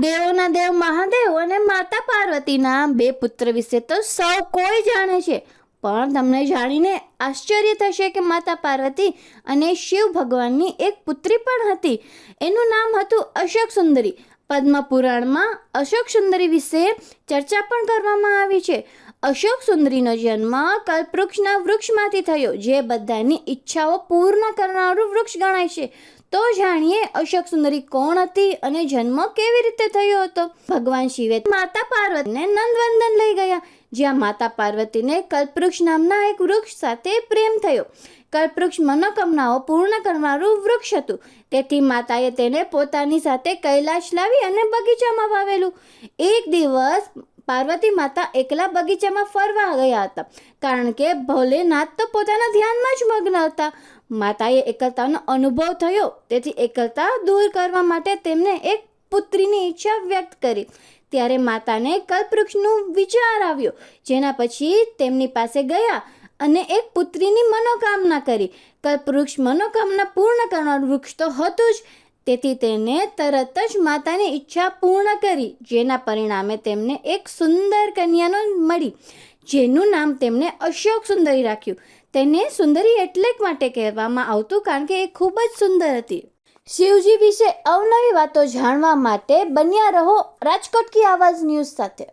દેવોના દેવ મહાદેવ અને માતા પાર્વતીના બે પુત્ર વિશે તો સૌ કોઈ જાણે છે, પણ તમને જાણીને આશ્ચર્ય થશે કે માતા પાર્વતી અને શિવ ભગવાનની એક પુત્રી પણ હતી. એનું નામ હતું અશોક સુંદરી. પદ્મ પુરાણમાં અશોક સુંદરી વિશે ચર્ચા પણ કરવામાં આવી છે. અશોક સુંદરીનો જન્મ કલ્પવૃક્ષના વૃક્ષમાંથી થયો, જે બધાની ઈચ્છાઓ પૂર્ણ કરનારું વૃક્ષ ગણાય છે. તો જાણીએ અશોક સુંદરી કોણ હતી અને જન્મ કેવી રીતે થયો હતો. ભગવાન શિવે માતા પાર્વતીને નંદવંદન લઈ ગયા, જ્યાં માતા પાર્વતીને કલ્પવૃક્ષ નામના એક વૃક્ષ સાથે પ્રેમ થયો. કલ્પવૃક્ષ મનોકામનાઓ પૂર્ણ કરનારું વૃક્ષ હતું, તેથી માતાએ તેને પોતાની સાથે કૈલાશ લાવી અને બગીચામાં વાવેલું. એક દિવસ પાર્વતી માતા એકલા બગીચામાં ફરવા ગયા હતા, કારણ કે ભોલેનાથ તો પોતાના ધ્યાનમાં જ મગ્ન હતા. માતાએ એકલતાનો અનુભવ થયો, તેથી એકલતા દૂર કરવા માટે તેમને એક પુત્રીની ઈચ્છા વ્યક્ત કરી. ત્યારે માતાને કલ્પવૃક્ષનું વિચાર આવ્યો, જેના પછી તેમની પાસે ગયા અને એક પુત્રીની મનોકામના કરી. કલ્પવૃક્ષ મનોકામના પૂર્ણ કરનારું વૃક્ષ તો હતું જ, તેથી તેને તરત જ માતાની ઈચ્છા પૂર્ણ કરી, જેના પરિણામે તેમને એક સુંદર કન્યાનો મળી, જેનું નામ તેમણે અશોક સુંદરી રાખ્યું. તેને સુંદરી એટલે માટે કહેવામાં આવતું, કારણ કે એ ખૂબ જ સુંદર હતી. શિવજી વિશે અવનવી વાતો જાણવા માટે બન્યા રહો રાજકોટ કી આવાઝ ન્યૂઝ સાથે.